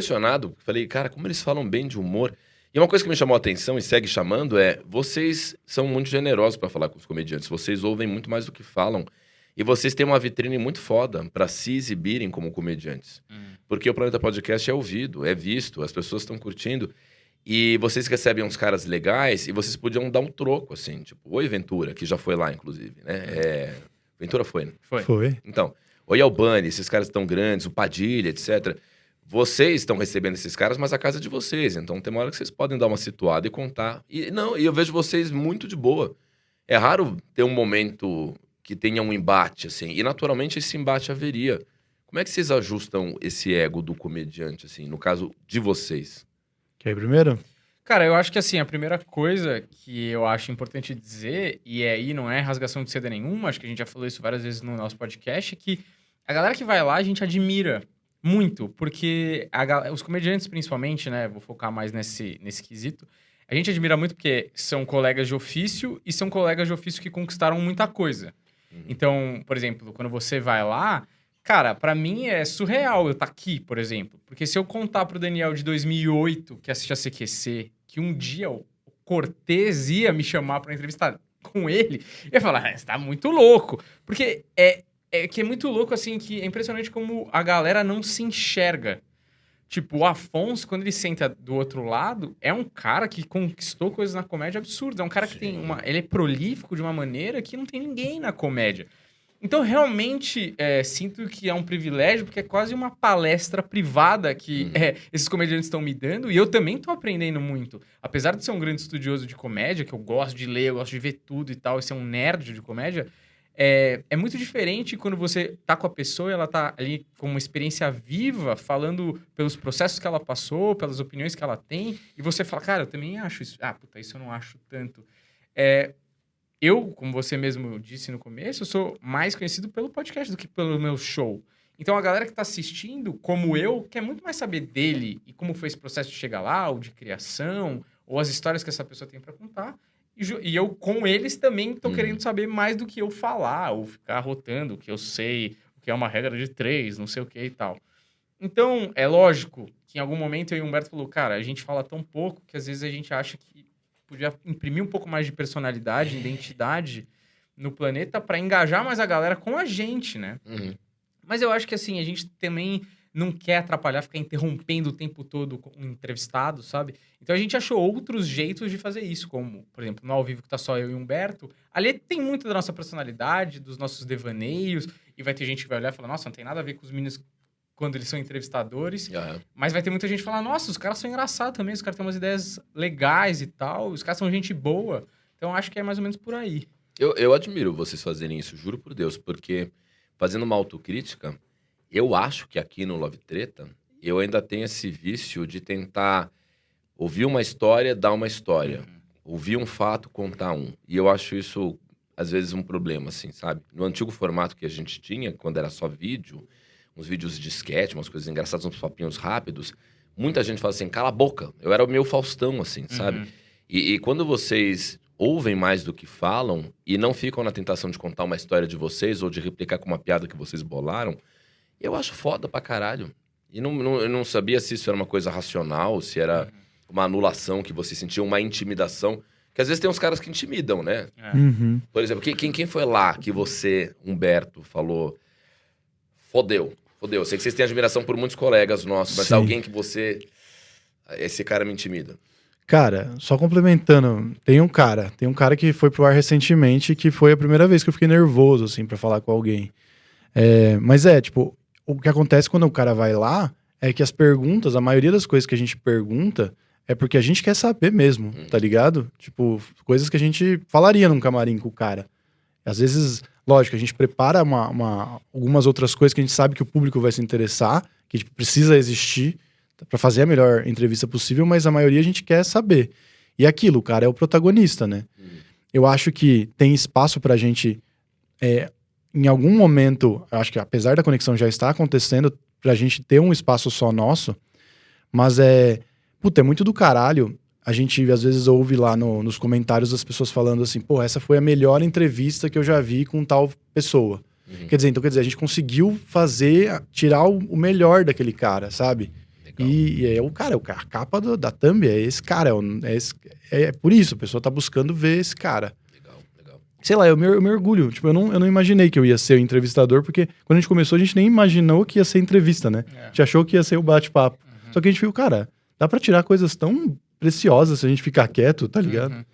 impressionado. Falei, cara, como eles falam bem de humor. E uma coisa que me chamou a atenção e segue chamando é... Vocês são muito generosos pra falar com os comediantes. Vocês ouvem muito mais do que falam. E vocês têm uma vitrine muito foda pra se exibirem como comediantes. Porque o Planeta Podcast é ouvido, é visto, as pessoas estão curtindo. E vocês recebem uns caras legais e vocês podiam dar um troco, assim. Tipo, oi, Ventura, que já foi lá, inclusive, né? Ventura foi, né? Foi. Então, oi, Albani, esses caras tão grandes, o Padilha, etc. Vocês estão recebendo esses caras, mas a casa é de vocês. Então, tem uma hora que vocês podem dar uma situada e contar. E eu vejo vocês muito de boa. É raro ter um momento que tenha um embate, assim. E, naturalmente, esse embate haveria. Como é que vocês ajustam esse ego do comediante, assim, no caso de vocês? Quer ir primeiro? Cara, eu acho que assim, a primeira coisa que eu acho importante dizer, e aí não é rasgação de seda nenhuma, acho que a gente já falou isso várias vezes no nosso podcast, é que a galera que vai lá, a gente admira muito, porque os comediantes principalmente, né, vou focar mais nesse quesito, a gente admira muito porque são colegas de ofício e são colegas de ofício que conquistaram muita coisa. Então, por exemplo, quando você vai lá, cara, pra mim é surreal eu estar aqui, por exemplo. Porque se eu contar pro Daniel de 2008, que assiste a CQC, que um dia o Cortez ia me chamar pra entrevistar com ele, eu ia falar, você tá muito louco. Porque que é muito louco, assim, que é impressionante como a galera não se enxerga. Tipo, o Afonso, quando ele senta do outro lado, é um cara que conquistou coisas na comédia absurdas. É um cara que tem ele é prolífico de uma maneira que não tem ninguém na comédia. Então, realmente, sinto que é um privilégio, porque é quase uma palestra privada que esses comediantes estão me dando, e eu também tô aprendendo muito. Apesar de ser um grande estudioso de comédia, que eu gosto de ler, eu gosto de ver tudo e tal, e ser um nerd de comédia, é muito diferente quando você tá com a pessoa e ela tá ali com uma experiência viva, falando pelos processos que ela passou, pelas opiniões que ela tem, e você fala, cara, eu também acho isso. Ah, puta, isso eu não acho tanto. Eu, como você mesmo disse no começo, eu sou mais conhecido pelo podcast do que pelo meu show. Então, a galera que tá assistindo, como eu, quer muito mais saber dele e como foi esse processo de chegar lá, ou de criação, ou as histórias que essa pessoa tem pra contar. E eu, com eles, também tô querendo saber mais do que eu falar, ou ficar rotando o que eu sei, o que é uma regra de 3, não sei o que e tal. Então, é lógico que em algum momento eu e o Humberto falou, cara, a gente fala tão pouco que às vezes a gente acha que podia imprimir um pouco mais de personalidade, identidade no planeta para engajar mais a galera com a gente, né? Mas eu acho que, assim, a gente também não quer atrapalhar, ficar interrompendo o tempo todo com um entrevistado, sabe? Então a gente achou outros jeitos de fazer isso, como, por exemplo, no Ao Vivo que tá só eu e o Humberto, ali tem muito da nossa personalidade, dos nossos devaneios, e vai ter gente que vai olhar e falar, nossa, não tem nada a ver com os meninos quando eles são entrevistadores, mas vai ter muita gente que fala, nossa, os caras são engraçados também, os caras têm umas ideias legais e tal, os caras são gente boa. Então, acho que é mais ou menos por aí. Eu admiro vocês fazerem isso, juro por Deus, porque fazendo uma autocrítica, eu acho que aqui no Love Treta, eu ainda tenho esse vício de tentar ouvir uma história, dar uma história. Ouvir um fato, contar um. E eu acho isso, às vezes, um problema, assim, sabe? No antigo formato que a gente tinha, quando era só vídeo, uns vídeos de sketch, umas coisas engraçadas, uns papinhos rápidos, muita gente fala assim, cala a boca. Eu era o meu Faustão, assim, sabe? E quando vocês ouvem mais do que falam e não ficam na tentação de contar uma história de vocês ou de replicar com uma piada que vocês bolaram, eu acho foda pra caralho. E eu não sabia se isso era uma coisa racional, se era uma anulação, que você sentia uma intimidação. Porque às vezes tem uns caras que intimidam, né? Por exemplo, quem foi lá que você, Humberto, falou, fodeu? Eu sei que vocês têm admiração por muitos colegas nossos, mas alguém que você... Esse cara me intimida. Cara, só complementando, tem um cara que foi pro ar recentemente, que foi a primeira vez que eu fiquei nervoso, assim, pra falar com alguém. Mas tipo, o que acontece quando o cara vai lá, é que as perguntas, a maioria das coisas que a gente pergunta, é porque a gente quer saber mesmo, tá ligado? Tipo, coisas que a gente falaria num camarim com o cara. Às vezes... Lógico, a gente prepara algumas outras coisas que a gente sabe que o público vai se interessar, que tipo, precisa existir para fazer a melhor entrevista possível, mas a maioria a gente quer saber. E aquilo, o cara é o protagonista, né? Eu acho que tem espaço pra gente, em algum momento, eu acho que apesar da conexão já estar acontecendo, pra gente ter um espaço só nosso, mas é muito do caralho. A gente, às vezes, ouve lá nos comentários as pessoas falando assim, pô, essa foi a melhor entrevista que eu já vi com tal pessoa. Quer dizer, a gente conseguiu tirar o melhor daquele cara, sabe? E é o cara, a capa da thumb é esse cara. É por isso, a pessoa tá buscando ver esse cara. Legal. Sei lá, eu me orgulho. Tipo, eu não imaginei que eu ia ser o entrevistador, porque quando a gente começou, a gente nem imaginou que ia ser entrevista, né? A gente achou que ia ser o bate-papo. Só que a gente viu, cara, dá pra tirar coisas tão preciosas se a gente ficar quieto, tá ligado?